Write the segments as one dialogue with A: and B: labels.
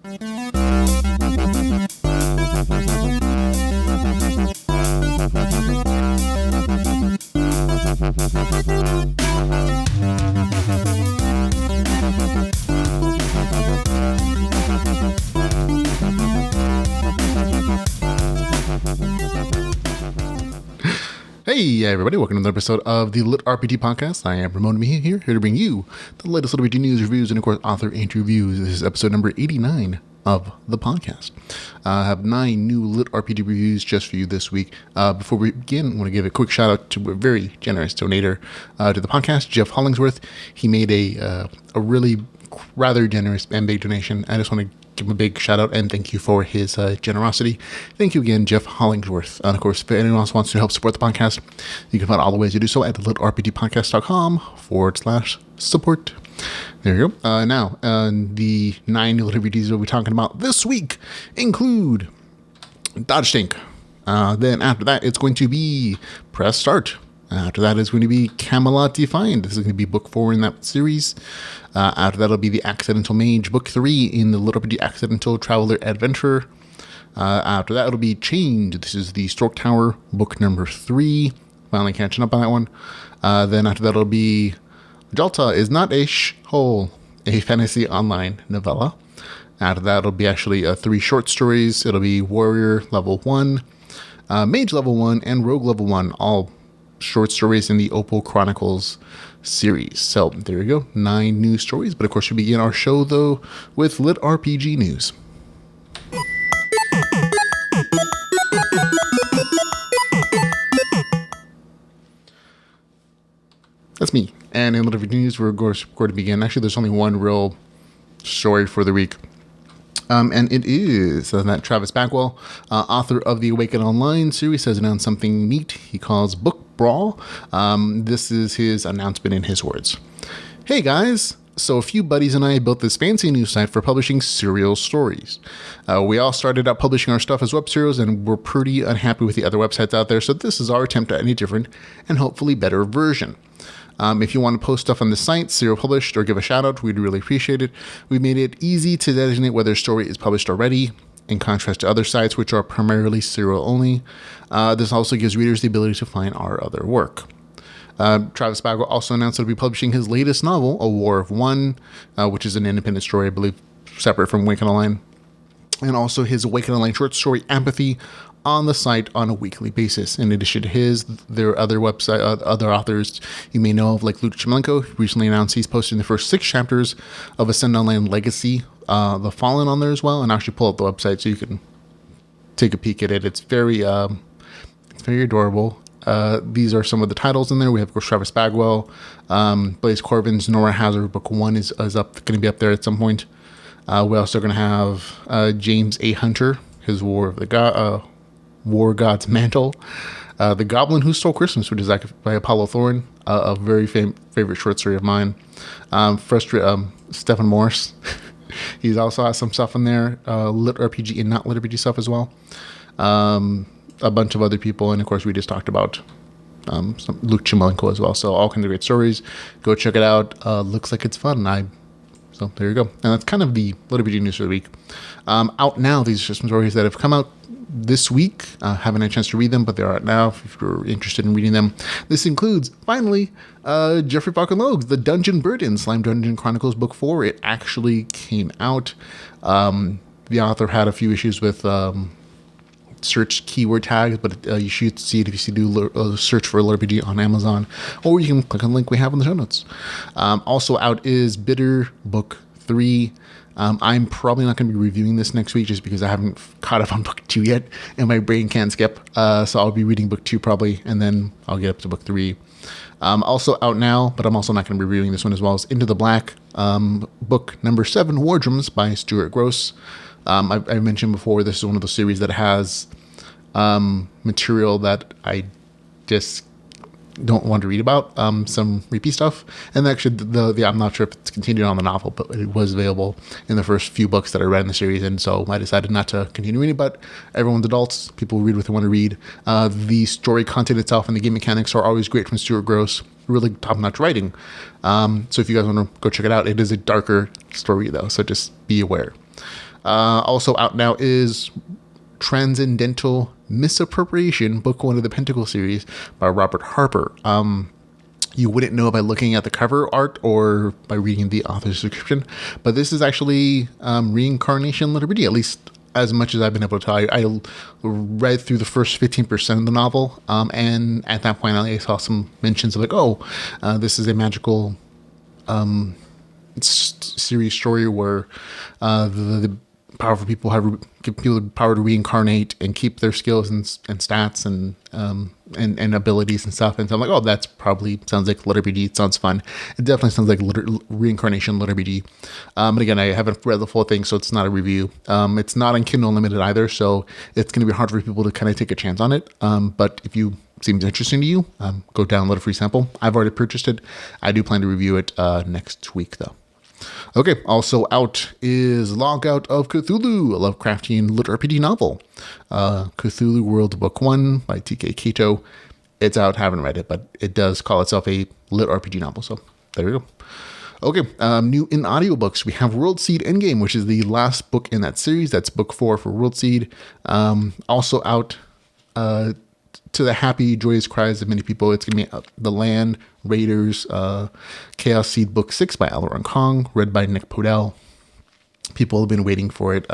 A: Hey everybody, welcome to another episode of the LitRPG podcast. I am Ramon Mejia here to bring you the latest LitRPG news, reviews, and of course author interviews. This is episode number 89 of the podcast. I have 9 new LitRPG reviews just for you this week. Before we begin, I want to give a quick shout out to a very generous donator to the podcast, Jeff Hollingsworth. He made a really rather generous and big donation. I just want to give him a big shout out and thank you for his generosity. Thank you again, Jeff Hollingsworth. And of course, if anyone else wants to help support the podcast, you can find all the ways to do so at litrpgpodcast.com/support. There you go. Now, the 9 new LitRPGs we'll be talking about this week include Dodge Tank. Then after that, it's going to be Press Start. After that is going to be Camelot Defiant. This is going to be book 4 in that series. After that, it'll be the Accidental Mage, book 3 in the LitRPG Accidental Traveler Adventure. After that, it'll be Chained. This is the Stork Tower, book number 3. Finally catching up on that one. Then after that, it'll be Jatla is not a thole, a fantasy online novella. After that, it'll be actually 3 short stories. It'll be Warrior level 1, Mage level 1, and Rogue level 1, all short stories in the Opal Chronicles series. So there you go, 9 new stories. But of course, we begin our show though with LitRPG news. That's me. And in LitRPG news, we're going to begin. Actually, there's only one real story for the week. And it is that Travis Bagwell, author of the Awaken Online series, has announced something neat he calls Book Brawl. This is his announcement in his words. Hey guys, so a few buddies and I built this fancy new site for publishing serial stories. We all started out publishing our stuff as web serials and we're pretty unhappy with the other websites out there, so this is our attempt at a different and hopefully better version. If you want to post stuff on the site, serial published, or give a shout out, we'd really appreciate it. We made it easy to designate whether a story is published already, in contrast to other sites which are primarily serial only. This also gives readers the ability to find our other work. Travis Bagwell also announced that he'll be publishing his latest novel, A War of One, which is an independent story, I believe, separate from Awaken Online, and also his Awaken Online short story, Empathy, on the site on a weekly basis. In addition to there are other authors you may know of, like Luke Chimelenko, recently announced he's posting the first 6 chapters of Ascend Online Legacy, The Fallen, on there as well, and actually pull up the website so you can take a peek at it. It's very adorable. These are some of the titles in there. We have, of course, Travis Bagwell, Blaze Corbin's Nora Hazard, book 1 is going to be up there at some point. We're also going to have James A. Hunter, his War God's Mantle, The Goblin Who Stole Christmas, which is by Apollo Thorne, a very favorite short story of mine. Stephen Morris, he's also has some stuff in there, LitRPG and not LitRPG stuff as well. A bunch of other people, and of course we just talked about some Luke Chimelenko as well. So all kinds of great stories. Go check it out. Looks like it's fun. So there you go. And that's kind of the LitRPG news for the week. Out now, these are some stories that have come out this week. Haven't had a chance to read them, but they're out now if you're interested in reading them. This includes, finally, Jeffrey Falcon Logue's The Dungeon Burden, Slime Dungeon Chronicles Book 4. It actually came out. The author had a few issues with search keyword tags, but you should see it if you do search for LitRPG on Amazon, or you can click on the link we have in the show notes. Also out is Bitter Book 3. I'm probably not going to be reviewing this next week just because I haven't caught up on book 2 yet and my brain can't skip. So I'll be reading book 2 probably, and then I'll get up to book 3. Also out now, but I'm also not going to be reviewing this one as well, as Into the Black, book number 7, War Drums by Stuart Gross. I mentioned before, this is one of the series that has material that I just don't want to read about, some repeat stuff. And actually, I'm not sure if it's continued on the novel, but it was available in the first few books that I read in the series, and so I decided not to continue reading. But everyone's adults, people read what they want to read. The story content itself and the game mechanics are always great from Stuart Gross. Really top-notch writing. So if you guys want to go check it out, it is a darker story though, so just be aware. Also out now is Transcendental Misappropriation, Book 1 of the Pentacle series by Robert Harper. You wouldn't know by looking at the cover art or by reading the author's description, but this is actually reincarnation LitRPG, at least as much as I've been able to tell you. I read through the first 15% of the novel, and at that point I saw some mentions of this is a magical series story where the powerful people give people the power to reincarnate and keep their skills and stats and abilities and stuff. And so I'm like, that's probably sounds like LitRPG. It sounds fun. It definitely sounds like reincarnation LitRPG. But again, I haven't read the full thing, so it's not a review. It's not on Kindle Unlimited either, so it's going to be hard for people to kind of take a chance on it. But if you seems interesting to you, go download a free sample. I've already purchased it. I do plan to review it next week, though. Okay, also out is Logout of Cthulhu, a Lovecraftian LitRPG novel. Cthulhu World Book 1 by T.K. Kato. It's out, haven't read it, but it does call itself a LitRPG novel, so there we go. Okay, new in audiobooks, we have World Seed Endgame, which is the last book in that series. That's book 4 for World Seed. Also out to the happy, joyous cries of many people, it's going to be The Land Raiders, Chaos Seed Book 6 by Alaron Kong, read by Nick Podell. People have been waiting for it.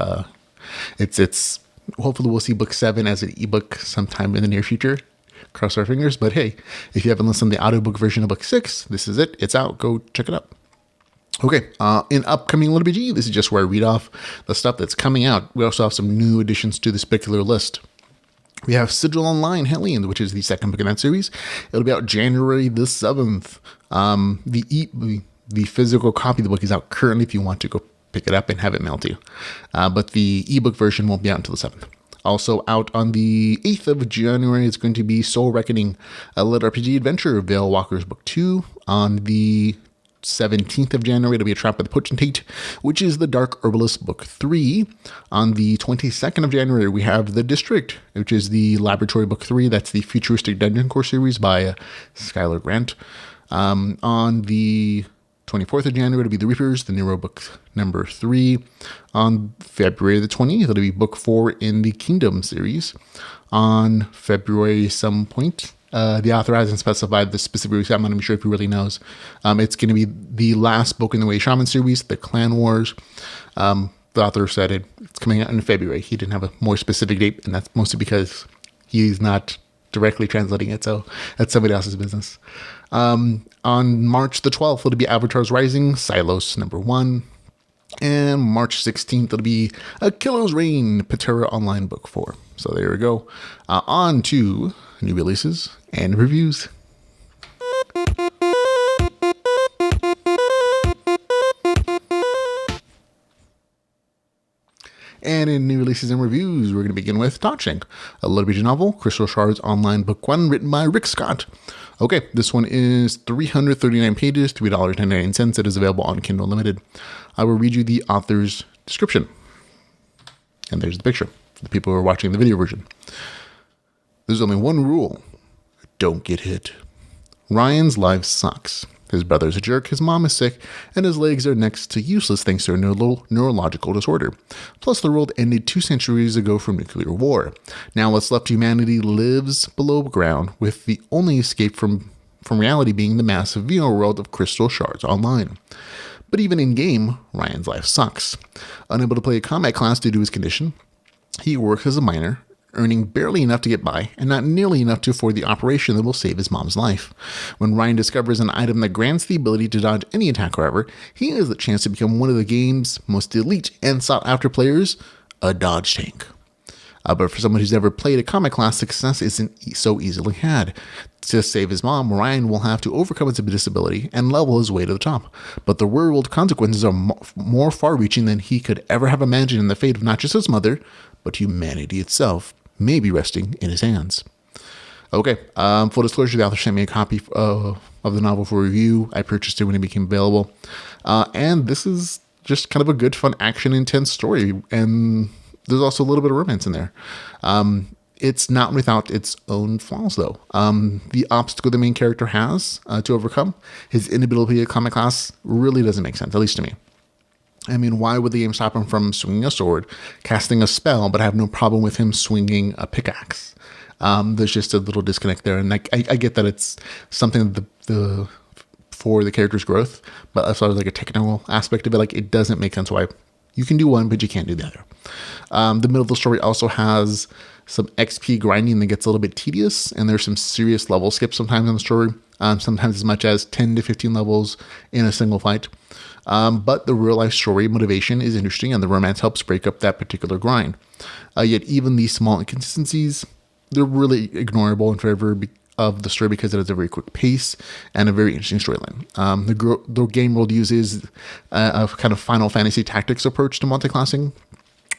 A: It's hopefully we'll see book 7 as an ebook sometime in the near future. Cross our fingers. But hey, if you haven't listened to the audiobook version of book 6, this is it. It's out. Go check it out. Okay, in upcoming LitRPG, this is just where I read off the stuff that's coming out. We also have some new additions to this particular list. We have Sigil Online Hellions, which is the second book in that series. It'll be out January the 7th. The physical copy of the book is out currently if you want to go pick it up and have it mailed to you. But the ebook version won't be out until the 7th. Also out on the 8th of January, it's going to be Soul Reckoning, a LitRPG adventure, Veil Walkers Book 2. On the 17th of January, it'll be A Trap by the Potentate, which is the Dark Herbalist Book 3. On the 22nd of January, we have The District, which is the Laboratory Book 3. That's the Futuristic Dungeon Core series by Skylar Grant. On the 24th of January, it'll be The Reapers, the Nero Book number 3. On February the 20th, it'll be Book 4 in the Kingdom series. On February some point, the author hasn't specified the specific release. I'm not even sure if he really knows. It's going to be the last book in the Way Shaman series, The Clan Wars. The author said it's coming out in February. He didn't have a more specific date, and that's mostly because he's not directly translating it, so that's somebody else's business. On March the 12th, it'll be Avatar's Rising, Silos number 1. And March 16th, it'll be Achilles' Reign, Patera Online Book 4. So there we go. On to new releases and reviews. And in new releases and reviews, we're going to begin with Todshank, a LitRPG novel, Crystal Shards Online Book 1, written by Rick Scott. Okay, this one is 339 pages, $3.99. It is available on Kindle Unlimited. I will read you the author's description. And there's the picture for the people who are watching the video version. There's only one rule. Don't get hit. Ryan's life sucks. His brother's a jerk, his mom is sick, and his legs are next to useless thanks to a neurological disorder. Plus, the world ended 2 centuries ago from nuclear war. Now what's left of humanity lives below ground, with the only escape from reality being the massive VR world of Crystal Shards Online. But even in-game, Ryan's life sucks. Unable to play a combat class due to his condition, he works as a miner, earning barely enough to get by, and not nearly enough to afford the operation that will save his mom's life. When Ryan discovers an item that grants the ability to dodge any attack, however, he has the chance to become one of the game's most elite and sought-after players, a dodge tank. But for someone who's never played a combat class, success isn't so easily had. To save his mom, Ryan will have to overcome his disability and level his way to the top. But the real-world consequences are more far-reaching than he could ever have imagined, and the fate of not just his mother, but humanity itself may be resting in his hands. Okay, full disclosure, the author sent me a copy of the novel for review. I purchased it when it became available. And this is just kind of a good, fun, action-intense story. And there's also a little bit of romance in there. It's not without its own flaws, though. The obstacle the main character has to overcome, his inability to combat class, really doesn't make sense, at least to me. I mean, why would the game stop him from swinging a sword, casting a spell, but have no problem with him swinging a pickaxe? There's just a little disconnect there, and I get that it's something that the for the character's growth, but as far as like a technical aspect of it, like it doesn't make sense why you can do one, but you can't do the other. The middle of the story also has some XP grinding that gets a little bit tedious, and there's some serious level skips sometimes in the story, sometimes as much as 10 to 15 levels in a single fight. But the real life story motivation is interesting, and the romance helps break up that particular grind. Yet even these small inconsistencies, they're really ignorable in favor of the story because it has a very quick pace and a very interesting storyline. The game world uses a kind of Final Fantasy Tactics approach to multiclassing,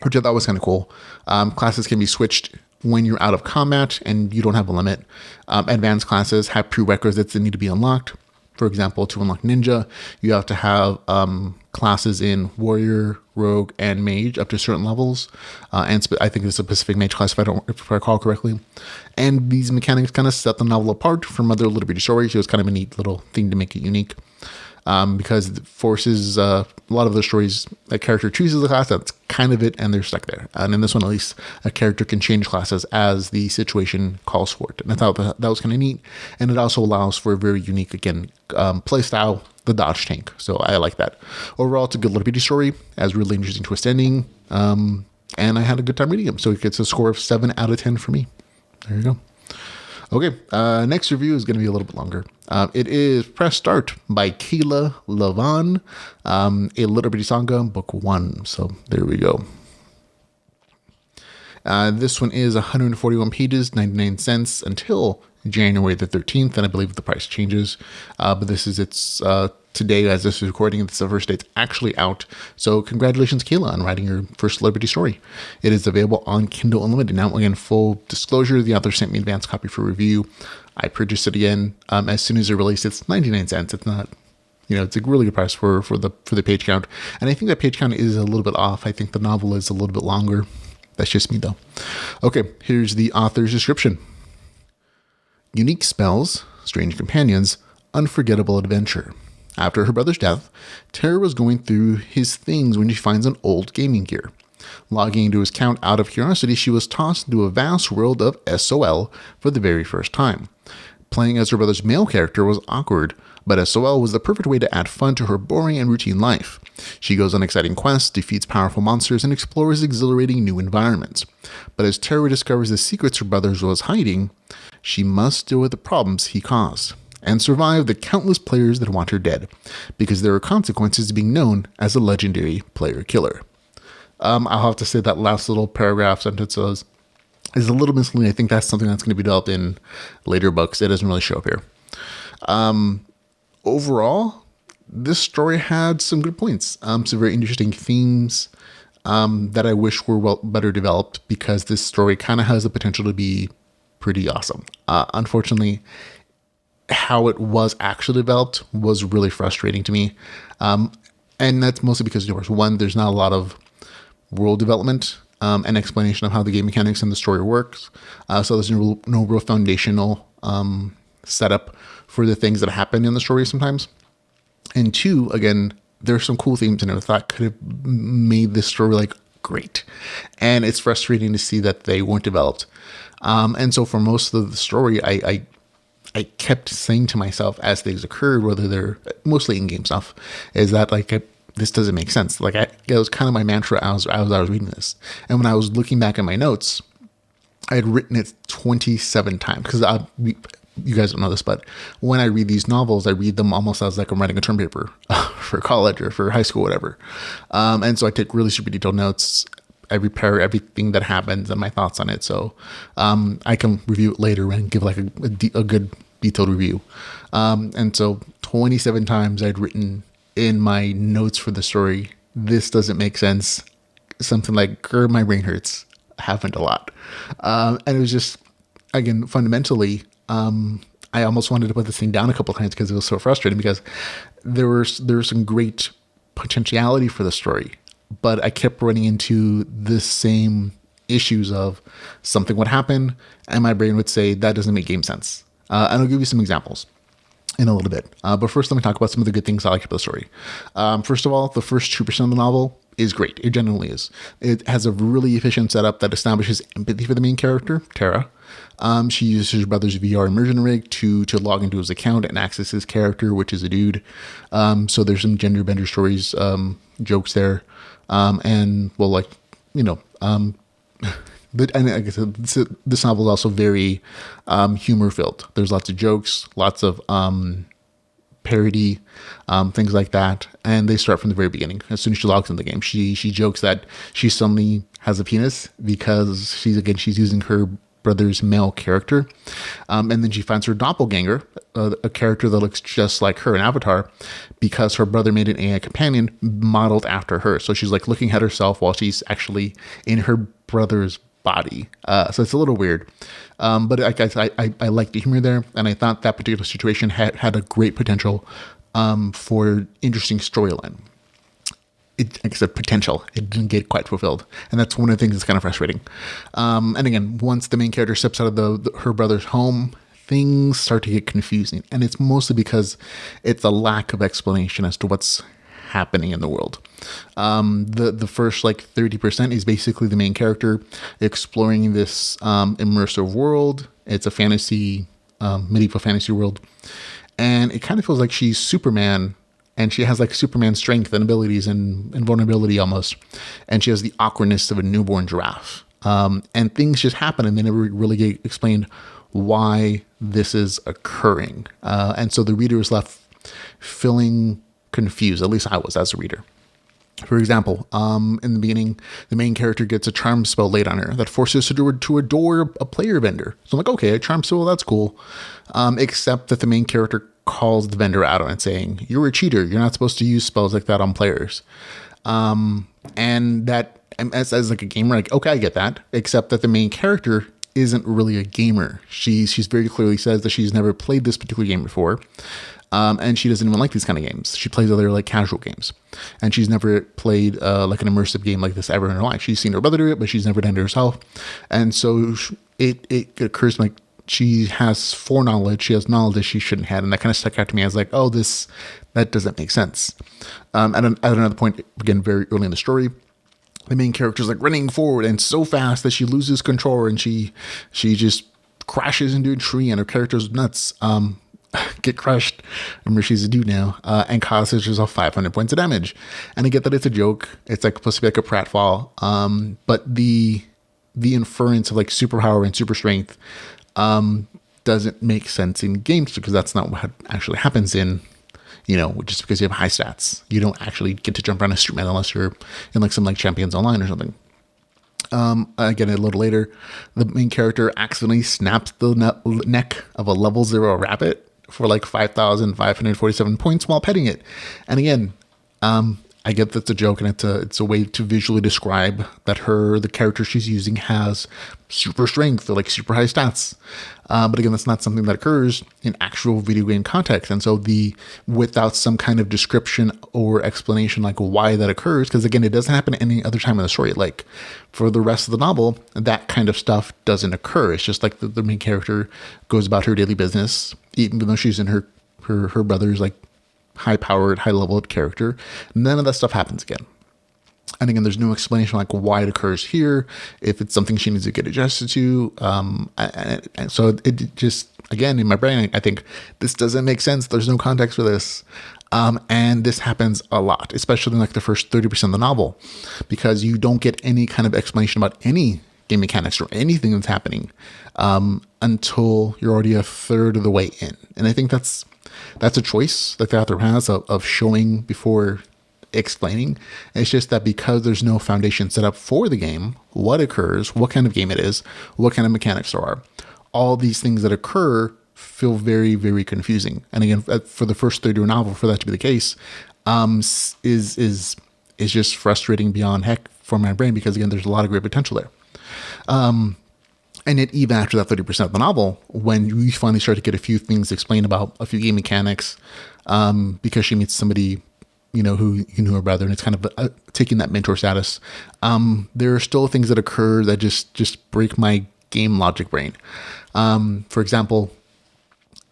A: which I thought was kind of cool. Classes can be switched when you're out of combat and you don't have a limit. Advanced classes have prerequisites that need to be unlocked. For example, to unlock Ninja, you have to have classes in Warrior, Rogue, and Mage up to certain levels. I think it's a Pacific Mage class if I recall correctly. And these mechanics kind of set the novel apart from other LitRPG stories. So it's kind of a neat little thing to make it unique. Because it forces a lot of the stories, a character chooses a class, that's kind of it, and they're stuck there. And in this one, at least, a character can change classes as the situation calls for it. And I thought that was kind of neat. And it also allows for a very unique, again, play style, the dodge tank. So I like that. Overall, it's a good LitRPG story, has really interesting twist ending, and I had a good time reading them. So it gets a score of 7 out of 10 for me. There you go. Okay, next review is going to be a little bit longer. It is Press Start by Kayla Lavon, a LitRPG Saga, Book 1. So there we go. This one is 141 pages, 99 cents until January the 13th, and I believe the price changes. But this is its today, as this is recording, it's the first day it's actually out. So congratulations, Kayla, on writing your first LitRPG story. It is available on Kindle Unlimited. Now, again, full disclosure, the author sent me an advanced copy for review. I purchased it again as soon as it released. It's 99 cents. It's not, it's a really good price for the page count. And I think that page count is a little bit off. I think the novel is a little bit longer. That's just me, though. Okay, here's the author's description. Unique spells, strange companions, unforgettable adventure. After her brother's death, Tara was going through his things when she finds an old gaming gear. Logging into his account out of curiosity, she was tossed into a vast world of SOL for the very first time. Playing as her brother's male character was awkward, but SOL was the perfect way to add fun to her boring and routine life. She goes on exciting quests, defeats powerful monsters, and explores exhilarating new environments. But as Tara discovers the secrets her brother was hiding, she must deal with the problems he caused and survive the countless players that want her dead, because there are consequences to being known as a legendary player killer. I'll have to say that last little paragraph sentence is a little misleading. I think that's something that's going to be developed in later books. It doesn't really show up here. Overall, this story had some good points, some very interesting themes that I wish were better developed, because this story kind of has the potential to be pretty awesome. Unfortunately, how it was actually developed was really frustrating to me. And that's mostly because, one, there's not a lot of world development and explanation of how the game mechanics and the story works. So there's no real foundational setup for the things that happen in the story sometimes. And two, again, there's some cool themes in it I thought could have made this story great. And it's frustrating to see that they weren't developed. And so for most of the story, I kept saying to myself as things occurred, whether they're mostly in-game stuff, is that this doesn't make sense. It was kind of my mantra as I was reading this. And when I was looking back at my notes, I had written it 27 times, because you guys don't know this, but when I read these novels, I read them almost as I'm writing a term paper for college or for high school, whatever. And so I take really super detailed notes. I repair everything that happens and my thoughts on it. So I can review it later and give a good detailed review. And so 27 times I'd written in my notes for the story, this doesn't make sense. Something like, my brain hurts, happened a lot. And it was just, again, fundamentally, I almost wanted to put this thing down a couple of times because it was so frustrating, because there was some great potentiality for the story, but I kept running into the same issues of something would happen and my brain would say that doesn't make game sense. And I'll give you some examples. in a little bit. But first, let me talk about some of the good things I like about the story. First of all, the first 2% of the novel is great. It genuinely is. It has a really efficient setup that establishes empathy for the main character, Tara. She uses her brother's VR immersion rig to log into his account and access his character, which is a dude. So there's some gender bender stories, jokes there. And, well, like, you know, but and like I said, this novel is also very humor filled. There's lots of jokes, lots of parody, things like that, and they start from the very beginning. As soon as she logs in the game, she jokes that she suddenly has a penis because she's using her brother's male character, and then she finds her doppelganger, a character that looks just like her, an avatar, because her brother made an AI companion modeled after her. So she's like looking at herself while she's actually in her brother's body. So it's a little weird. But I like the humor there, and I thought that particular situation had a great potential for interesting storyline. Like I said, potential. It didn't get quite fulfilled, and that's one of the things that's kind of frustrating. And again, once the main character steps out of her brother's home, things start to get confusing, and it's mostly because it's a lack of explanation as to what's happening in the world. The first like 30% is basically the main character exploring this immersive world. It's a fantasy, medieval fantasy world, and it kind of feels like she's Superman, and she has like Superman strength and abilities and vulnerability almost, and she has the awkwardness of a newborn giraffe. And things just happen, and they never really get explained why this is occurring. And so the reader is left feeling confused. At least I was as a reader. For example, in the beginning, the main character gets a charm spell laid on her that forces her to adore a player vendor. So I'm like, okay, a charm spell, that's cool. Except that the main character calls the vendor out on it, saying, "You're a cheater. You're not supposed to use spells like that on players." And that, as like a gamer, like, okay, I get that. Except that the main character isn't really a gamer. She's very clearly says that she's never played this particular game before. And she doesn't even like these kind of games. She plays other like casual games, and she's never played like an immersive game like this ever in her life. She's seen her brother do it, but she's never done it herself. And so it occurs to me like she has foreknowledge. She has knowledge that she shouldn't have, and that kind of stuck out to me as like, oh, that doesn't make sense. At another point, again, very early in the story, the main character is like running forward and so fast that she loses control, and she just crashes into a tree, and her character's nuts. Get crushed. Remember, she's a dude now, and causes herself 500 points of damage. And I get that it's a joke. It's like supposed to be like a pratfall. But the inference of like superpower and super strength doesn't make sense in games, because that's not what actually happens in, just because you have high stats. You don't actually get to jump around a street man unless you're in like some like Champions Online or something. Again, a little later, the main character accidentally snaps the neck of a level 0 rabbit for like 5,547 points while petting it. And again, I get that's a joke, and it's a way to visually describe that the character she's using has super strength or like super high stats. But again, that's not something that occurs in actual video game context. And so without some kind of description or explanation like why that occurs, because again, it doesn't happen any other time in the story. Like for the rest of the novel, that kind of stuff doesn't occur. It's just like the main character goes about her daily business, even though she's in her brother's like high-powered, high-leveled character. None of that stuff happens again. And again, there's no explanation like why it occurs here, if it's something she needs to get adjusted to. And so it just, again, in my brain, I think this doesn't make sense. There's no context for this. And this happens a lot, especially in like the first 30% of the novel, because you don't get any kind of explanation about any game mechanics or anything that's happening until you're already a third of the way in. And I think that's a choice that the author has of showing before explaining. It's just that because there's no foundation set up for the game, what occurs, what kind of game it is, what kind of mechanics there are, all these things that occur feel very, very confusing. And again, for the first third of a novel, for that to be the case, is just frustrating beyond heck for my brain, because again, there's a lot of great potential there. And yet, even after that 30% of the novel, when you finally start to get a few things explained about a few game mechanics, because she meets somebody, who you knew her brother, and it's kind of taking that mentor status, there are still things that occur that just break my game logic brain. For example,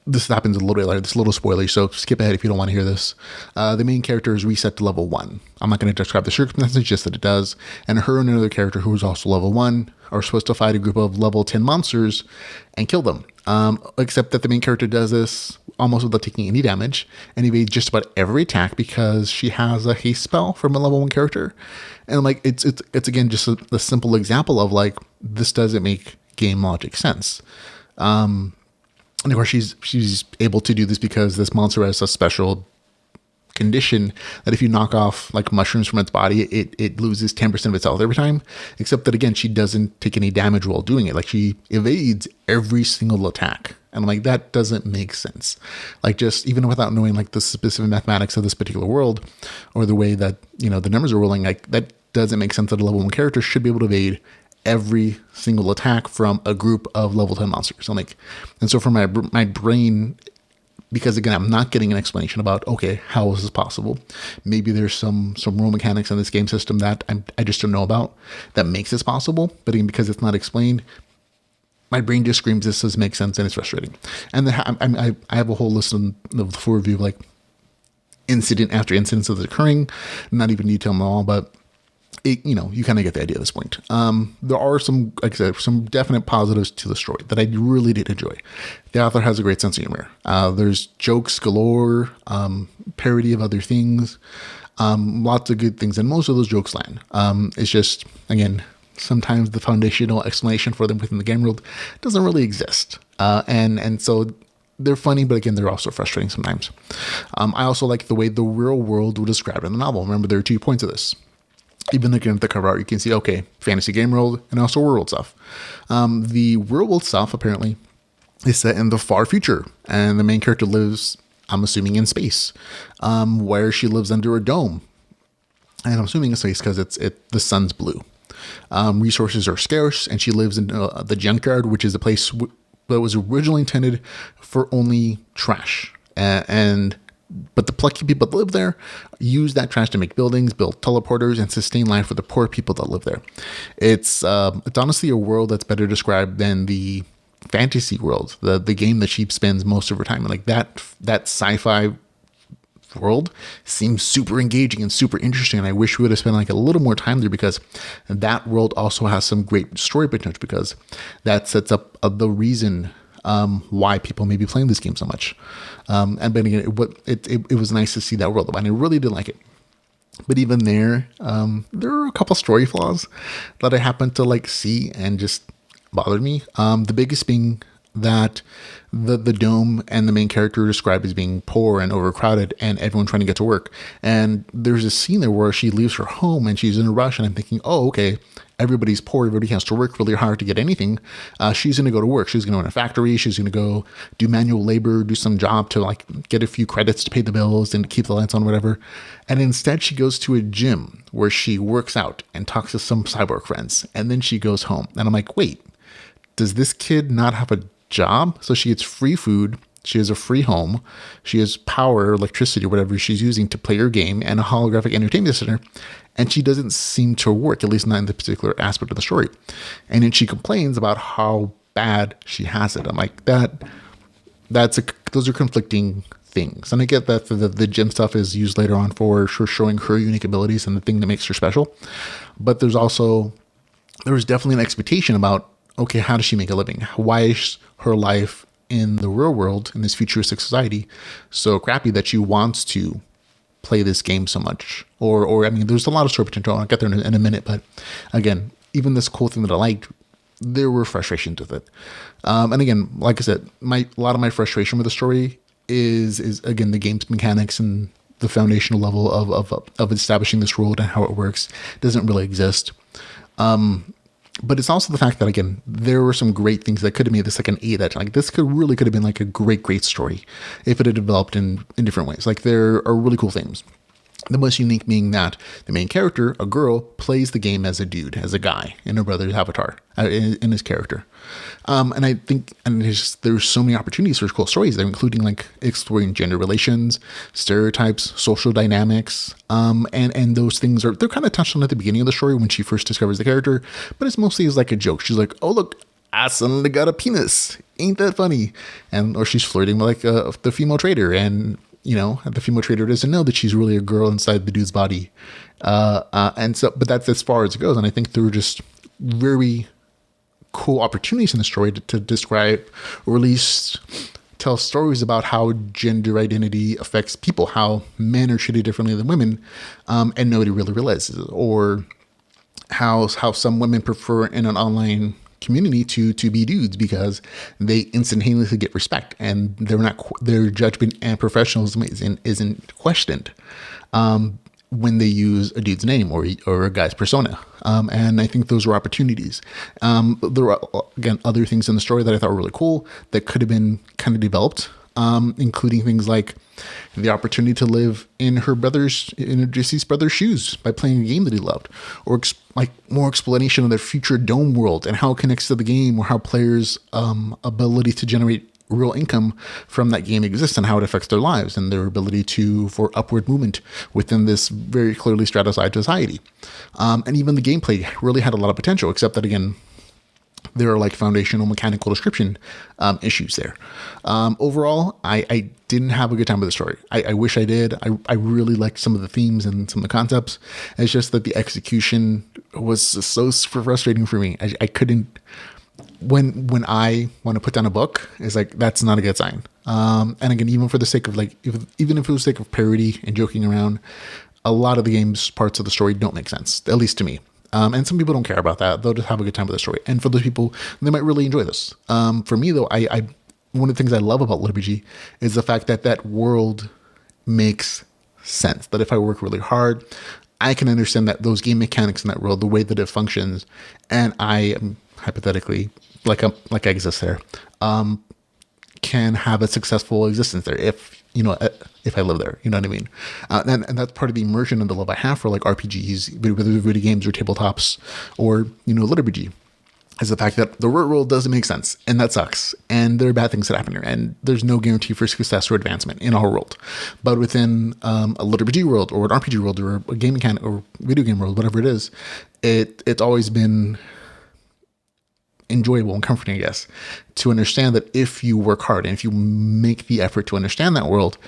A: this happens a little bit later. This is a little spoiler, so skip ahead if you don't want to hear this. The main character is reset to level 1. I'm not going to describe the circumstances, just that it does. And her and another character who is also level 1 are supposed to fight a group of level 10 monsters and kill them. Except that the main character does this almost without taking any damage and evades just about every attack because she has a haste spell from a level 1 character. And like it's again just a simple example of like this doesn't make game logic sense. And of course, she's able to do this because this monster has a special condition that if you knock off like mushrooms from its body, it loses 10% of its health every time. Except that again, she doesn't take any damage while doing it. Like she evades every single attack. And I'm like, that doesn't make sense. Like just even without knowing like the specific mathematics of this particular world or the way that, you know, the numbers are rolling, like that doesn't make sense that a level 1 character should be able to evade every single attack from a group of level 10 monsters. I'm like, and so for my brain, because again, I'm not getting an explanation about, okay, how is this possible? Maybe there's some rule mechanics in this game system that I just don't know about that makes this possible. But again, because it's not explained, my brain just screams this doesn't make sense and it's frustrating. And then I have a whole list of the full review of like incident after incident of occurring, not even detail them all, but you know, you kind of get the idea at this point. There are some, like I said, some definite positives to the story that I really did enjoy. The author has a great sense of humor. There's jokes galore, parody of other things, lots of good things, and most of those jokes land. It's just, again, sometimes the foundational explanation for them within the game world doesn't really exist. And so they're funny, but again, they're also frustrating sometimes. I also like the way the real world was described in the novel. Remember, there are 2 points of this. Even looking at the cover art, you can see, okay, fantasy game world and also real world stuff. The real world stuff apparently is set in the far future, and the main character lives, I'm assuming, in space, where she lives under a dome. And I'm assuming in space because the sun's blue. Resources are scarce, and she lives in the junkyard, which is a place that was originally intended for only trash. But the plucky people that live there use that trash to make buildings, build teleporters, and sustain life for the poor people that live there. It's honestly a world that's better described than the fantasy world, the game that she spends most of her time in. Like that sci-fi world seems super engaging and super interesting. And I wish we would have spent like a little more time there because that world also has some great story potential because that sets up the reason why people may be playing this game so much. But again, it was nice to see that world, and I really did like it. But even there are a couple story flaws that I happened to like see and just bothered me. The biggest being that the dome and the main character are described as being poor and overcrowded and everyone trying to get to work. And there's a scene there where she leaves her home and she's in a rush, and I'm thinking, oh, okay, everybody's poor. Everybody has to work really hard to get anything. She's going to go to work. She's going to own a factory. She's going to go do manual labor, do some job to like get a few credits to pay the bills and to keep the lights on, whatever. And instead she goes to a gym where she works out and talks to some cyborg friends. And then she goes home. And I'm like, wait, does this kid not have a job? So she gets free food. She has a free home. She has power, electricity, whatever she's using to play her game, and a holographic entertainment center. And she doesn't seem to work, at least not in the particular aspect of the story. And then she complains about how bad she has it. I'm like, those are conflicting things. And I get that the gym stuff is used later on for showing her unique abilities and the thing that makes her special. But there was definitely an expectation about, okay, how does she make a living? Why is her life in the real world, in this futuristic society, so crappy that she wants to play this game so much? Or I mean, there's a lot of story potential. I'll get there in a minute, but again, even this cool thing that I liked, there were frustrations with it. And again, like I said, a lot of my frustration with the story is again the game's mechanics and the foundational level of establishing this world and how it works doesn't really exist. But it's also the fact that, again, there were some great things that could have made this like an 8 that like this could have been like a great story if it had developed in different ways. Like there are really cool things. The most unique being that the main character, a girl, plays the game as a dude, as a guy, in her brother's avatar, in his character. And I think, there's so many opportunities for cool stories there, including like exploring gender relations, stereotypes, social dynamics, and those things they're kind of touched on at the beginning of the story when she first discovers the character, but it's mostly as like a joke. She's like, oh, look, I suddenly got a penis. Ain't that funny? And or she's flirting with like the female trader, and the female trader doesn't know that she's really a girl inside the dude's body. And so, but that's as far as it goes. And I think there were just very cool opportunities in the story to describe, or at least tell stories about how gender identity affects people, how men are treated differently than women, and nobody really realizes it, or how some women prefer in an online community to be dudes because they instantaneously get respect and their judgment and professionalism isn't questioned when they use a dude's name or a guy's persona. And I think those were opportunities. There were, again, other things in the story that I thought were really cool that could have been kind of developed, including things like the opportunity to live in her deceased brother's shoes by playing a game that he loved, or like more explanation of their future dome world and how it connects to the game, or how players' ability to generate real income from that game exists and how it affects their lives and their ability for upward movement within this very clearly stratified society. And even the gameplay really had a lot of potential, except that, again, there are like foundational mechanical description issues there. Overall, I didn't have a good time with the story. I wish I did. I really liked some of the themes and some of the concepts. It's just that the execution was so super frustrating for me. I couldn't. When I want to put down a book, it's like, that's not a good sign. And again, even for the sake of even if it was the sake of parody and joking around, a lot of the game's parts of the story don't make sense, at least to me. And some people don't care about that. They'll just have a good time with the story. And for those people, they might really enjoy this. For me, though, I one of the things I love about LitRPG is the fact that world makes sense. That if I work really hard, I can understand that those game mechanics in that world, the way that it functions, and I am hypothetically like I exist there, can have a successful existence there if I live there. You know what I mean? And that's part of the immersion and the love I have for like RPGs, whether video games or tabletops or LitRPG, is the fact that the real world doesn't make sense, and that sucks. And there are bad things that happen here, and there's no guarantee for success or advancement in our world. But within a LitRPG world or an RPG world or a game mechanic or video game world, whatever it is, it's always been enjoyable and comforting, I guess, to understand that if you work hard and if you make the effort to understand that world,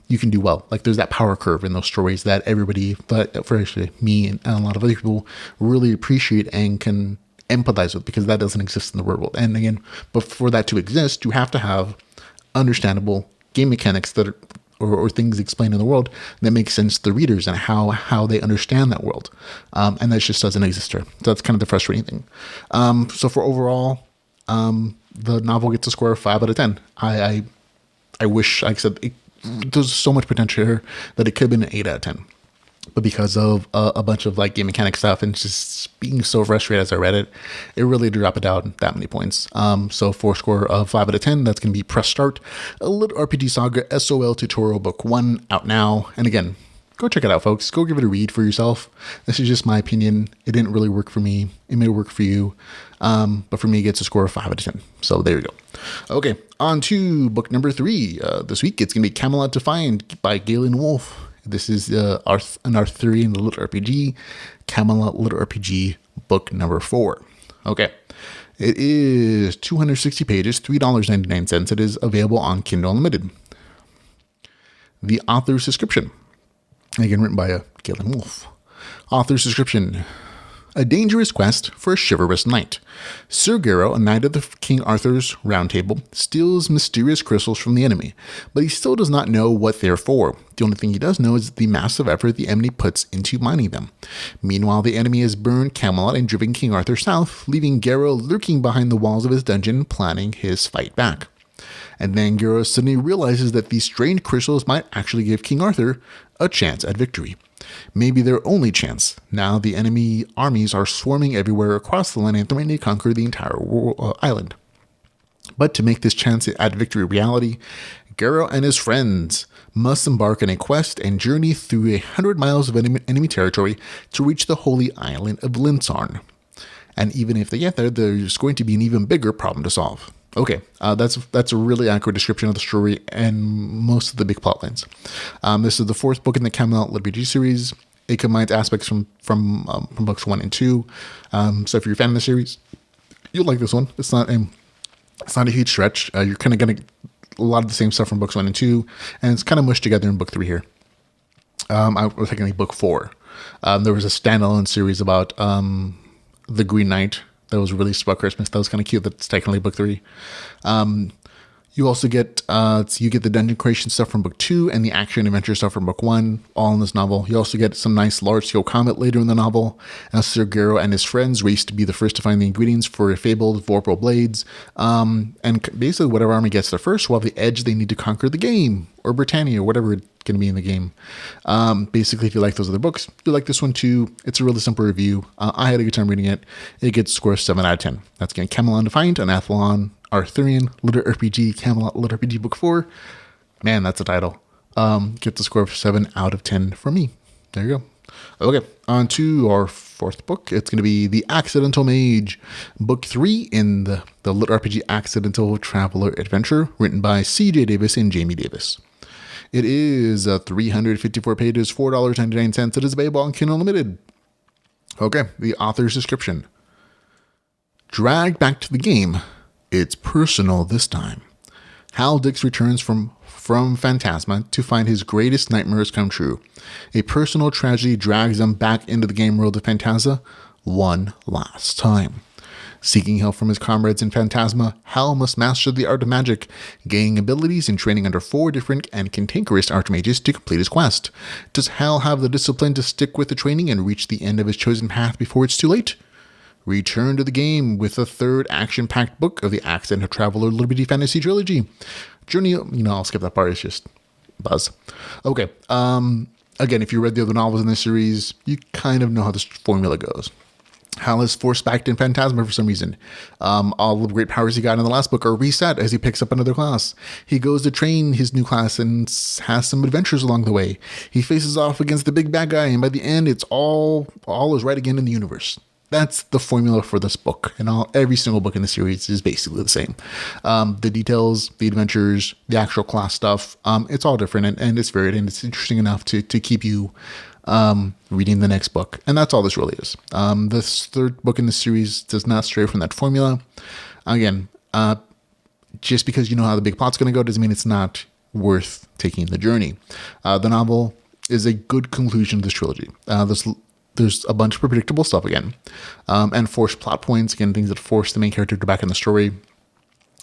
A: you can do well. Like, there's that power curve in those stories that everybody, but for actually me and a lot of other people, really appreciate and can empathize with, because that doesn't exist in the real world. And again, but for that to exist, you have to have understandable game mechanics that are, or things explained in the world that make sense to the readers and how they understand that world. And that just doesn't exist here. So that's kind of the frustrating thing. So for overall, the novel gets a score of 5 out of 10. I wish, like I said, there's so much potential here that it could have been an 8 out of 10. But because of a bunch of like game mechanic stuff and just being so frustrated as I read it, it really dropped it down that many points. So for a score of 5 out of 10, that's going to be Press Start, a LitRPG Saga SOL Tutorial Book 1 out now. And again, go check it out, folks. Go give it a read for yourself. This is just my opinion. It didn't really work for me. It may work for you. But for me, it gets a score of 5 out of 10. So there you go. Okay, on to book number 3. This week, it's going to be Camelot Defiant by Galen Wolfe. This is an Arthurian LitRPG, Camelot LitRPG, book number 4. Okay. It is 260 pages, $3.99. It is available on Kindle Unlimited. The author's description. Again, written by Galen Wolfe. Author's description. A dangerous quest for a chivalrous knight. Sir Garrow, a knight of the King Arthur's Round Table, steals mysterious crystals from the enemy, but he still does not know what they're for. The only thing he does know is the massive effort the enemy puts into mining them. Meanwhile, the enemy has burned Camelot and driven King Arthur south, leaving Garrow lurking behind the walls of his dungeon, planning his fight back. And then Garrow suddenly realizes that these strange crystals might actually give King Arthur a chance at victory. Maybe their only chance. Now the enemy armies are swarming everywhere across the land and threatening to conquer the entire island. But to make this chance at victory a reality, Garrow and his friends must embark on a quest and journey through 100 miles of enemy territory to reach the holy island of Linsarn. And even if they get there, there's going to be an even bigger problem to solve. Okay, that's a really accurate description of the story and most of the big plot lines. This is the 4th book in the Camelot LitRPG series. It combines aspects from books 1 and 2. So if you're a fan of the series, You'll like this one. It's not a huge stretch. You're kind of getting a lot of the same stuff from books 1 and 2, and it's kind of mushed together in book 3 here. I was thinking book 4. There was a standalone series about the Green Knight that was released about Christmas. That was kind of cute. That's technically book 3. You also get the dungeon creation stuff from book 2 and the action adventure stuff from book 1, all in this novel. You also get some nice large-scale combat later in the novel, as Sir Gero and his friends race to be the first to find the ingredients for fabled Vorpal blades, and basically whatever army gets there first will have the edge they need to conquer the game, or Britannia, or whatever it's going to be in the game. Basically, if you like those other books, you like this one too. It's a really simple review. I had a good time reading it. It gets score 7 out of 10. That's again Camelot Defiant, an Athlon Arthurian LitRPG, Camelot LitRPG Book 4. Man, that's a title. Get the score of 7 out of 10 for me. There you go. Okay, on to our 4th book. It's going to be The Accidental Mage, Book 3 in the LitRPG Accidental Traveler Adventure, written by C.J. Davis and Jamie Davis. It is 354 pages, $4.99. It is available on Kindle Unlimited. Okay, the author's description. Dragged back to the game. It's personal this time. Hal Dix returns from Phantasma to find his greatest nightmares come true. A personal tragedy drags him back into the game world of Phantasma one last time. Seeking help from his comrades in Phantasma, Hal must master the art of magic, gaining abilities and training under 4 different and cantankerous archmages to complete his quest. Does Hal have the discipline to stick with the training and reach the end of his chosen path before it's too late? Return to the game with the 3rd action-packed book of the Accidental Traveler Liberty Fantasy Trilogy. Journey, I'll skip that part, it's just buzz. Okay, again, if you read the other novels in this series, you kind of know how this formula goes. Hal is forced back in Phantasma for some reason. All the great powers he got in the last book are reset as he picks up another class. He goes to train his new class and has some adventures along the way. He faces off against the big bad guy, and by the end, it's all is right again in the universe. That's the formula for this book, and every single book in the series is basically the same. The details, the adventures, the actual class stuff, it's all different, and it's varied, and it's interesting enough to keep you reading the next book. And that's all this really is. This 3rd book in the series does not stray from that formula. Again, just because you know how the big plot's going to go doesn't mean it's not worth taking the journey. The novel is a good conclusion to this trilogy. There's a bunch of predictable stuff again, and forced plot points, again, things that force the main character to go back in the story.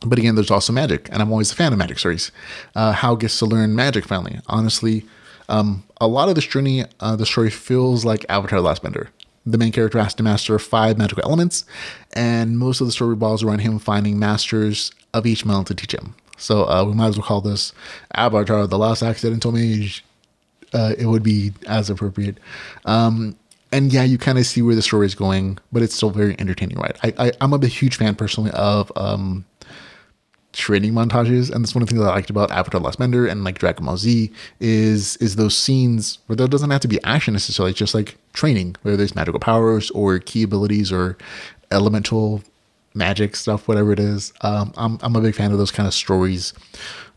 A: But again, there's also magic, and I'm always a fan of magic stories. Hal gets to learn magic finally. Honestly, a lot of this journey, the story feels like Avatar: The Last Bender. The main character has to master 5 magical elements, and most of the story revolves around him finding masters of each element to teach him. So we might as well call this Avatar: The Last Accidental Mage. It would be as appropriate. And yeah, you kind of see where the story is going, but it's still very entertaining, right? I'm a huge fan personally of training montages, and that's one of the things I liked about Avatar: Last Bender and like Dragon Ball Z is those scenes where there doesn't have to be action necessarily, it's just like training, whether there's magical powers or key abilities or elemental magic stuff, whatever it is. I'm a big fan of those kind of stories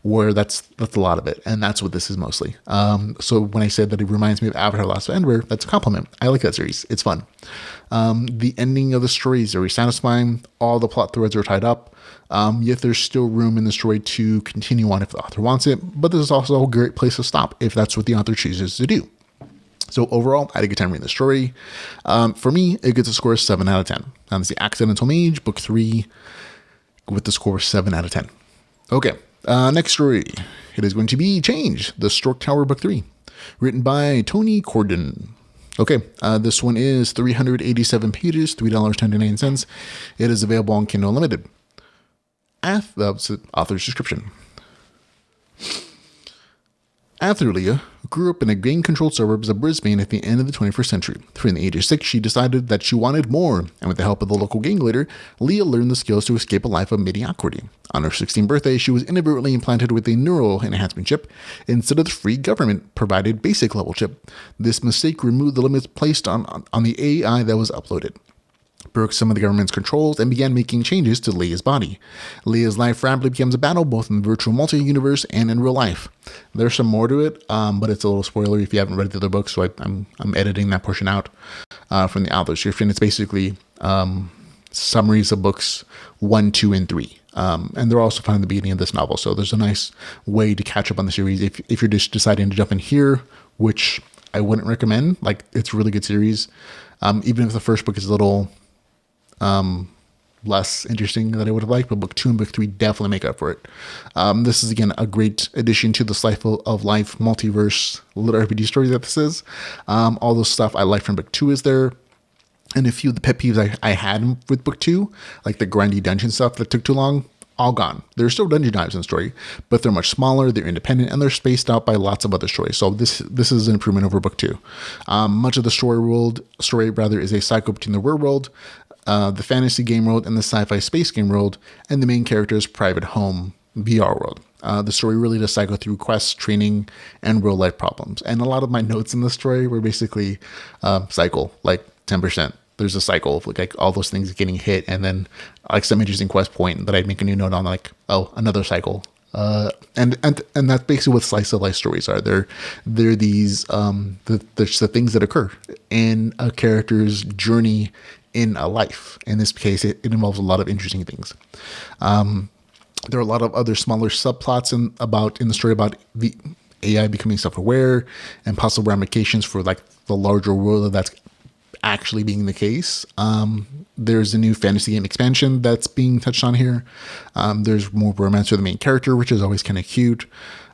A: where that's a lot of it, and that's what this is mostly. So when I said that it reminds me of Avatar: Last Bender, that's a compliment. I like that series. It's fun. The ending of the story is very satisfying. All the plot threads are tied up, yet there's still room in the story to continue on if the author wants it, but this is also a great place to stop if that's what the author chooses to do. So overall, I had a good time reading the story. For me, it gets a score of 7 out of 10. It's The Accidental Mage, Book 3, with the score of 7 out of 10. Okay, next story. It is going to be Change, the Stork Tower, Book 3, written by Tony Corden. Okay, this one is 387 pages, $3.99. It is available on Kindle Unlimited. Author's description. Atherlia grew up in the gang-controlled suburbs of Brisbane at the end of the 21st century. From the age of 6, she decided that she wanted more, and with the help of the local gang leader, Leah learned the skills to escape a life of mediocrity. On her 16th birthday, she was inadvertently implanted with a neural enhancement chip instead of the free government-provided basic-level chip. This mistake removed the limits placed on the AI that was uploaded, broke some of the government's controls, and began making changes to Leah's body. Leah's life rapidly becomes a battle both in the virtual multi-universe and in real life. There's some more to it, but it's a little spoilery if you haven't read the other books, so I'm editing that portion out from the author's description. It's basically summaries of books 1, 2, and 3. And they're also found in the beginning of this novel. So there's a nice way to catch up on the series if you're just deciding to jump in here, which I wouldn't recommend. Like, it's a really good series. Even if the first book is a little less interesting than I would have liked, but book 2 and book 3 definitely make up for it. This is, again, a great addition to the Slice of Life multiverse LitRPG story that this is. All the stuff I like from book 2 is there. And a few of the pet peeves I had with book 2, like the grindy dungeon stuff that took too long, all gone. There's still dungeon dives in the story, but they're much smaller, they're independent, and they're spaced out by lots of other stories. So this is an improvement over book 2. Much of the story is a cycle between the real world, the fantasy game world, and the sci-fi space game world, and the main character's private home VR world. The story really does cycle through quests, training, and real life problems. And a lot of my notes in the story were basically cycle, like 10%. There's a cycle of like all those things getting hit, and then like some interesting quest point that I'd make a new note on, like, oh, another cycle. And that's basically what slice of life stories are. They're these the things that occur in a character's journey in a life. In this case, it involves a lot of interesting things. There are a lot of other smaller subplots in the story about the AI becoming self-aware and possible ramifications for like the larger world that's actually being the case. There's a new fantasy game expansion that's being touched on here. There's more romance for the main character, which is always kind of cute.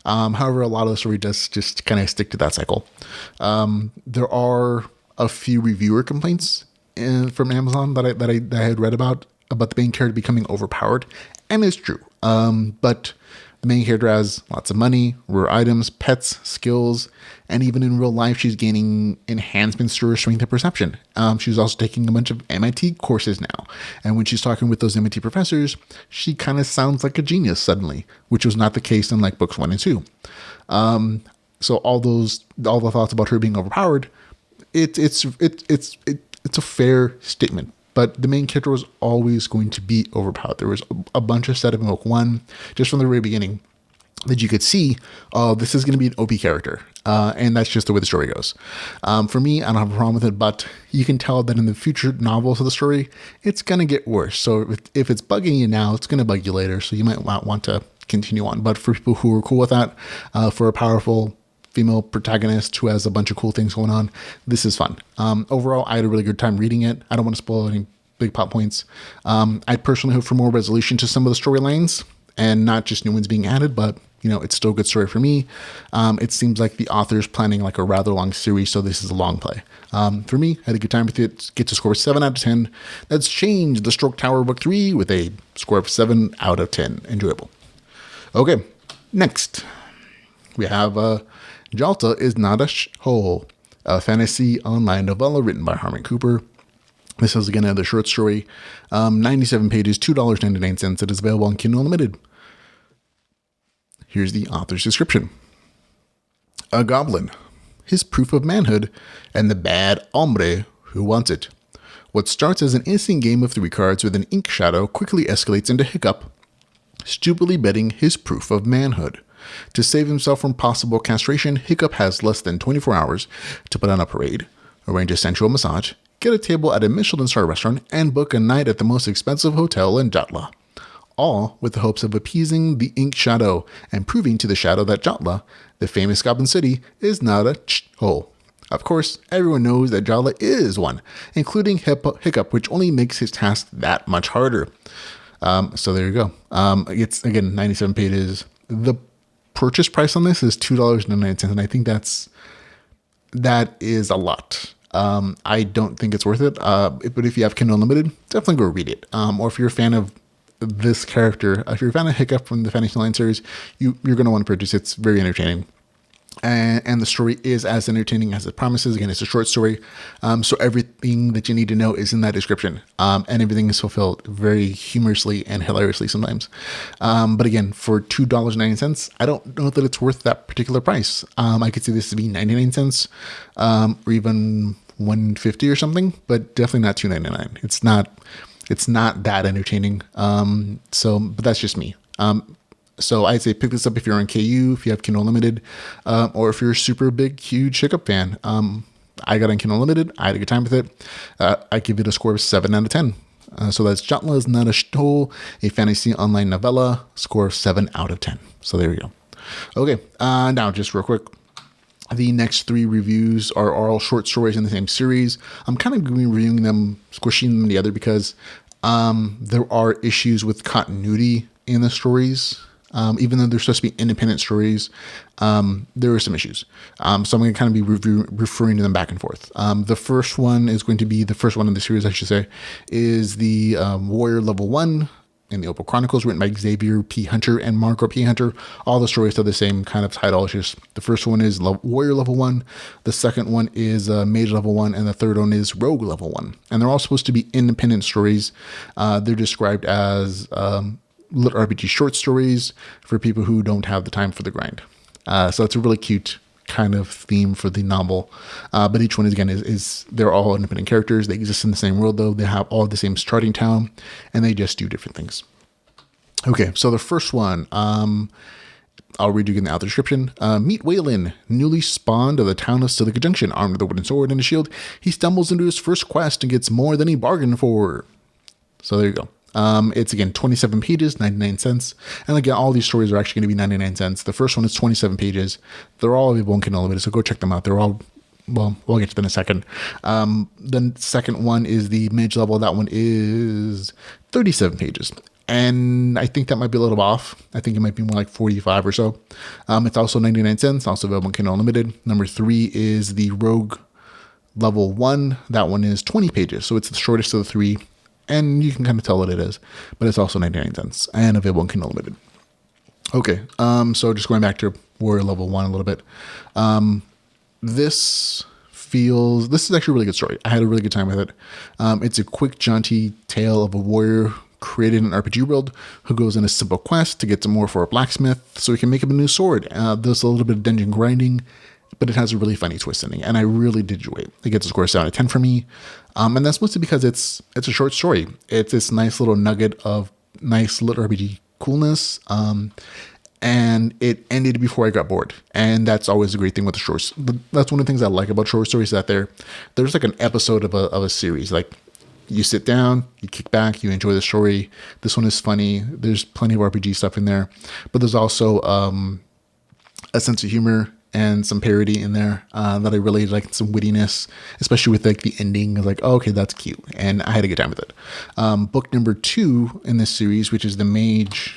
A: However, a lot of the story does just kind of stick to that cycle. There are a few reviewer complaints from Amazon that I had read about the main character becoming overpowered, and it's true. But the main character has lots of money, rare items, pets, skills, and even in real life, she's gaining enhancements to her strength and perception. She's also taking a bunch of MIT courses now. And when she's talking with those MIT professors, she kind of sounds like a genius suddenly, which was not the case in like books 1 and 2. So all the thoughts about her being overpowered, it's a fair statement. But the main character was always going to be overpowered. There was a bunch of setup in book 1, just from the very beginning, that you could see, oh, this is going to be an OP character. And that's just the way the story goes. For me, I don't have a problem with it, but you can tell that in the future novels of the story, it's going to get worse. So if it's bugging you now, it's going to bug you later. So you might not want to continue on. But for people who are cool with that, for a powerful female protagonist who has a bunch of cool things going on, this is fun. Overall, I had a really good time reading it. I don't want to spoil any big plot points. I personally hope for more resolution to some of the storylines and not just new ones being added, but it's still a good story for me. It seems like the author's planning like a rather long series, so this is a long play. For me, I had a good time with it. Get to score 7 out of 10. That's changed the Stork Tower book 3 with a score of 7 out of 10. Enjoyable. Okay, next we have Jatla is not a thole, a fantasy online novella written by Harmon Cooper. This is again another short story, 97 pages, $2.99. It is available on Kindle Unlimited. Here's the author's description. A goblin, his proof of manhood, and the bad hombre who wants it. What starts as an innocent game of 3 cards with an ink shadow quickly escalates into Hiccup, stupidly betting his proof of manhood. To save himself from possible castration, Hiccup has less than 24 hours to put on a parade, arrange a sensual massage, get a table at a Michelin-star restaurant, and book a night at the most expensive hotel in Jatla. All with the hopes of appeasing the ink shadow and proving to the shadow that Jatla, the famous goblin city, is not a thole. Of course, everyone knows that Jatla is one, including Hiccup, which only makes his task that much harder. So there you go. It's, again, 97 pages. The purchase price on this is $2.99, and I think that is a lot. I don't think it's worth it. But if you have Kindle Unlimited, definitely go read it. Or if you're a fan of this character, if you're a fan of Hiccup from the Fantasy Line series, you're going to want to purchase it. It's very entertaining. And the story is as entertaining as it promises. Again, it's a short story. So everything that you need to know is in that description. And everything is fulfilled very humorously and hilariously sometimes. But again, for $2.90, I don't know that it's worth that particular price. I could see this to be 99 cents, or even $1.50 or something, but definitely not $2.99. It's not that entertaining. But that's just me. So I'd say pick this up if you're on KU, if you have Kindle Unlimited, or if you're a super big, huge Hiccup fan. I got on Kindle Unlimited. I had a good time with it. I give it a score of 7 out of 10. So that's Jatla is not a thole, a fantasy online novella, score 7 out of 10. So there we go. Okay, now just real quick. The next 3 reviews are all short stories in the same series. I'm kind of going to be reviewing them, squishing them together because there are issues with continuity in the stories. Even though they're supposed to be independent stories, there are some issues. So I'm going to kind of be referring to them back and forth. The first one is going to be the first one in the series, I should say, is the Warrior Level 1 in the Opal Chronicles, written by Xavier P. Hunter and Margaret P. Hunter. All the stories have the same kind of title. It's just the first one is Warrior Level 1, the second one is Mage Level 1, and the third one is Rogue Level 1. And they're all supposed to be independent stories. They're described as LitRPG short stories for people who don't have the time for the grind. So it's a really cute kind of theme for the novel. But each one is they're all independent characters. They exist in the same world though. They have all the same starting town and they just do different things. Okay, so the first one, I'll read you in the author description. Meet Waylon, newly spawned of the town of Silica Junction. Armed with a wooden sword and a shield, he stumbles into his first quest and gets more than he bargained for. So there you go. It's again 27 pages, 99 cents. And again, all these stories are actually going to be 99 cents. The first one is 27 pages. They're all available in Kindle Unlimited, so go check them out. They're all, well, we'll get to them in a second. The second one is the Mage level. That one is 37 pages. And I think that might be a little off. I think it might be more like 45 or so. It's also 99 cents, also available in Kindle Unlimited. Number 3 is the Rogue level 1. That one is 20 pages. So it's the shortest of the 3. And you can kind of tell what it is, but it's also 99 cents and available in Kindle Unlimited. Okay, so just going back to Warrior Level 1 a little bit. This is actually a really good story. I had a really good time with it. It's a quick, jaunty tale of a warrior created in an RPG world who goes on a simple quest to get some more for a blacksmith so he can make him a new sword. There's a little bit of dungeon grinding, but it has a really funny twist ending, and I really did enjoy it. It gets a score 7 out of 10 for me, and that's mostly because it's a short story. It's this nice little nugget of nice LitRPG coolness, and it ended before I got bored, and that's always a great thing with the shorts. That's one of the things I like about short stories, that there's like an episode of a series. Like, you sit down, you kick back, you enjoy the story. This one is funny. There's plenty of RPG stuff in there, but there's also a sense of humor and some parody in there that I really like, some wittiness, especially with like the ending. I was like, oh, okay, that's cute, and I had a good time with it. Book number 2 in this series, which is the Mage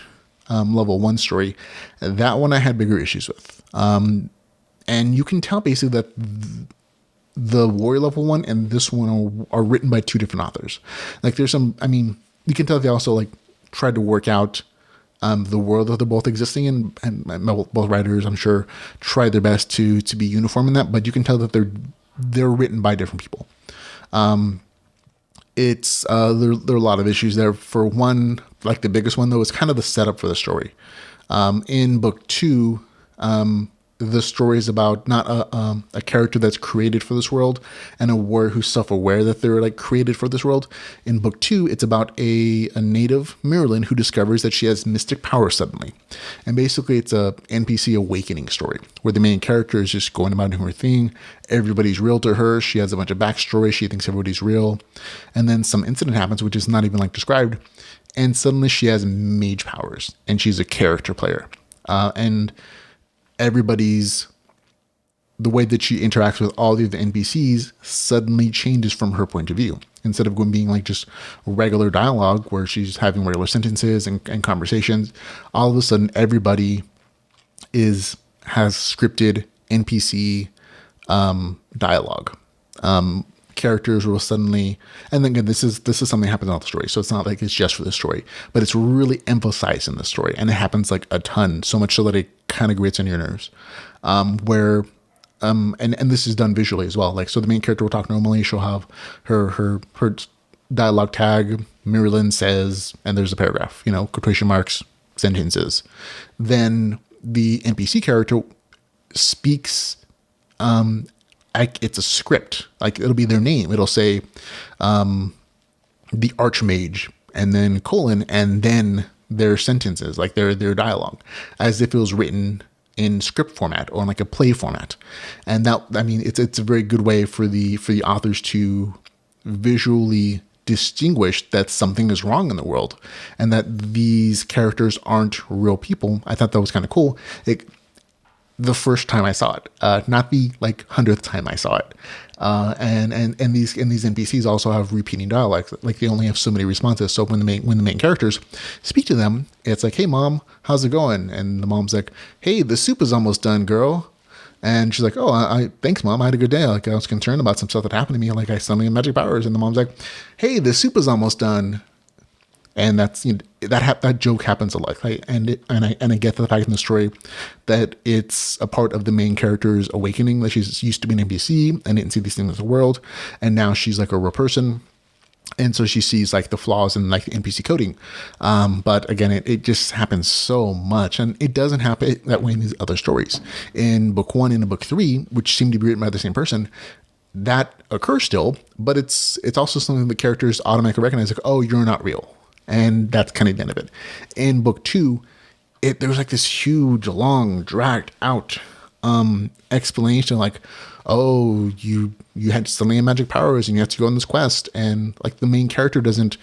A: level 1 story, that one I had bigger issues with, and you can tell basically that the Warrior level 1 and this one are written by 2 different authors. Like, there's some, I mean, you can tell they also like tried to work out the world that they're both existing in, and both writers, I'm sure, tried their best to be uniform in that, but you can tell that they're written by different people. There are a lot of issues there. For one, like the biggest one though, is kind of the setup for the story. In book 2, the story is about not a character that's created for this world and a warrior who's self-aware that they're like created for this world. In book 2, it's about a native Maryland who discovers that she has mystic power suddenly. And basically it's a NPC awakening story where the main character is just going about doing her thing. Everybody's real to her. She has a bunch of backstory. She thinks everybody's real. And then some incident happens, which is not even like described. And suddenly she has mage powers and she's a character player. And the way that she interacts with all the other NPCs suddenly changes from her point of view. Instead of being like just regular dialogue where she's having regular sentences and conversations, all of a sudden everybody has scripted NPC dialogue. Characters will suddenly, and then again, this is something that happens in all the story, so it's not like it's just for the story, but it's really emphasized in the story, and it happens like a ton, so much so that it kind of grates on your nerves. And this is done visually as well. Like, so the main character will talk normally. She'll have her dialogue tag, Marilyn says, and there's a paragraph, quotation marks, sentences. Then the NPC character speaks. It's a script. Like, it'll be their name. It'll say, the Archmage, and then colon, and then their sentences, like their dialogue, as if it was written in script format or in like a play format. And that, I mean, it's a very good way for the authors to visually distinguish that something is wrong in the world and that these characters aren't real people. I thought that was kind of cool. The first time I saw it, not the like 100th time I saw it. And these NPCs also have repeating dialogues. Like they only have so many responses. So when the main characters speak to them, it's like, "Hey mom, how's it going?" And the mom's like, "Hey, the soup is almost done, girl." And she's like, "Oh, I thanks mom. I had a good day. Like I was concerned about some stuff that happened to me. Like I suddenly have magic powers." And the mom's like, "Hey, the soup is almost done." And that's, you know, that joke happens a lot, right? And I get the fact in the story that it's a part of the main character's awakening, that she's used to being an NPC and didn't see these things in the world, and now she's like a real person, and so she sees like the flaws in like the NPC coding. But again, it just happens so much, and it doesn't happen that way in these other stories. In book 1 and in book 3, which seem to be written by the same person, that occurs still, but it's also something the characters automatically recognize, like, "Oh, you're not real." And that's kind of the end of it. In book 2, there was like this huge, long, dragged out explanation, like, "Oh, you had suddenly magic powers and you have to go on this quest." And like the main character doesn't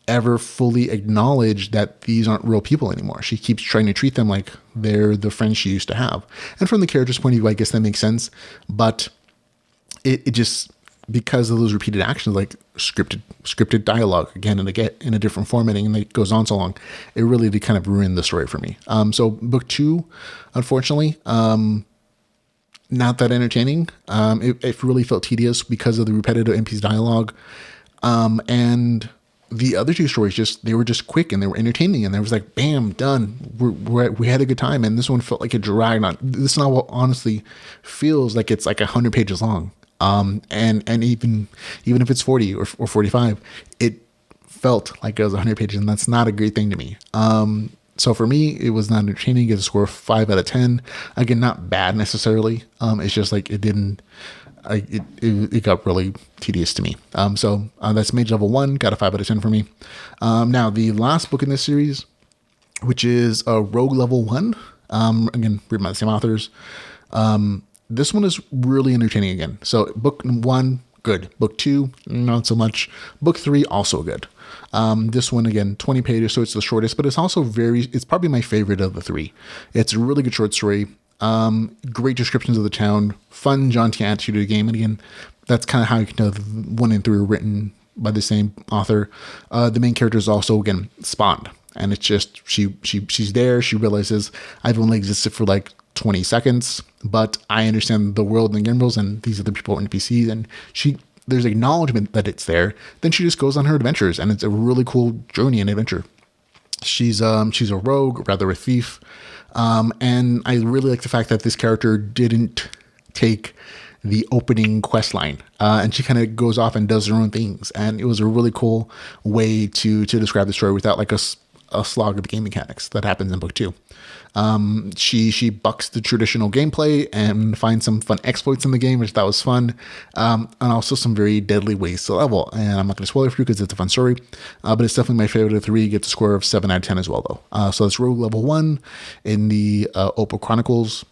A: ever fully acknowledge that these aren't real people anymore. She keeps trying to treat them like they're the friends she used to have. And from the character's point of view, I guess that makes sense. But it just, because of those repeated actions, like scripted dialogue again and again in a different formatting, and it goes on so long, it really did kind of ruin the story for me. So book 2, unfortunately, not that entertaining. It really felt tedious because of the repetitive NPC dialogue. And the other 2 stories, they were just quick and they were entertaining, and there was like, bam, done. We had a good time. And this one felt like a drag on. This novel honestly feels like it's like 100 pages long. And even if it's 40 or 45, it felt like it was 100 pages, and that's not a great thing to me. So for me, it was not entertaining. It's a score of 5 out of 10. Again, not bad necessarily. It's just like it got really tedious to me. So that's Mage level 1, got a 5 out of 10 for me. Now the last book in this series, which is Rogue level 1, again, written by the same authors. This one is really entertaining again. So book 1, good. Book 2, not so much. Book 3, also good. This one, again, 20 pages, so it's the shortest, but it's also it's probably my favorite of the 3. It's a really good short story. Great descriptions of the town, fun, jaunty attitude of the game. And again, that's kind of how you can tell 1 and 3 are written by the same author. The main character is also, again, spawned. And it's just, she's there. She realizes I've only existed for like 20 seconds, but I understand the world and the game rules, and these are the people NPCs, and there's acknowledgement that it's there. Then she just goes on her adventures, and it's a really cool journey and adventure. She's a rogue, rather a thief, and I really like the fact that this character didn't take the opening quest line, and she kind of goes off and does her own things, and it was a really cool way to describe the story without like a slog of the game mechanics that happens in book 2. She bucks the traditional gameplay and finds some fun exploits in the game, which that was fun, and also some very deadly ways to level. And I'm not going to spoil it for you because it's a fun story, but it's definitely my favorite of 3. Gets a score of 7 out of 10 as well, though. So it's Rogue level 1 in the Opal Chronicles.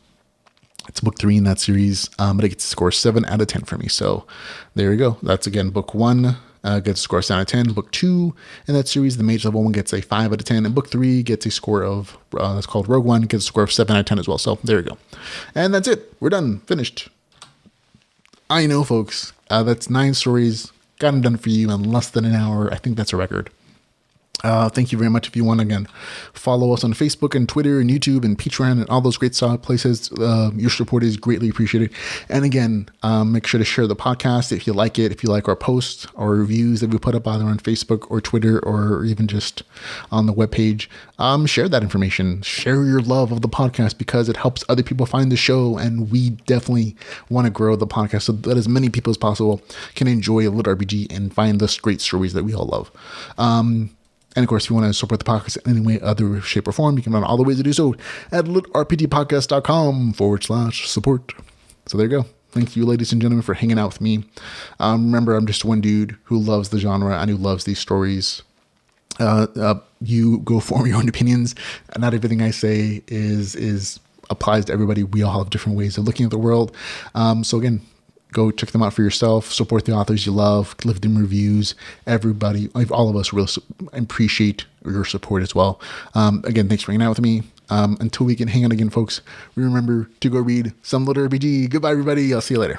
A: It's book 3 in that series, but it gets a score 7 out of 10 for me. So there you go. That's, again, book 1. Gets a score of 7 out of 10. Book 2 in that series, the Mage level 1, gets a 5 out of 10. And book 3 gets a score of, that's called Rogue One, gets a score of 7 out of 10 as well. So there you go. And that's it. We're done. Finished. I know, folks. That's 9 stories. Got them done for you in less than an hour. I think that's a record. Thank you very much. If you want to, again, follow us on Facebook and Twitter and YouTube and Patreon and all those great places. Your support is greatly appreciated. And again, make sure to share the podcast if you like it, if you like our posts or reviews that we put up either on Facebook or Twitter or even just on the webpage. Share that information. Share your love of the podcast because it helps other people find the show. And we definitely want to grow the podcast so that as many people as possible can enjoy LitRPG and find the great stories that we all love. And of course, if you want to support the podcast in any way, other shape or form, you can run all the ways to do so at litrpgpodcast.com/support. So there you go. Thank you, ladies and gentlemen, for hanging out with me. Remember, I'm just one dude who loves the genre and who loves these stories. You go form your own opinions. Not everything I say is applies to everybody. We all have different ways of looking at the world. So again, Go check them out for yourself. Support the authors you love. Leave them reviews. Everybody, all of us really appreciate your support as well. Again, thanks for hanging out with me. Until we can hang out again, folks, remember to go read some LitRPG. Goodbye, everybody. I'll see you later.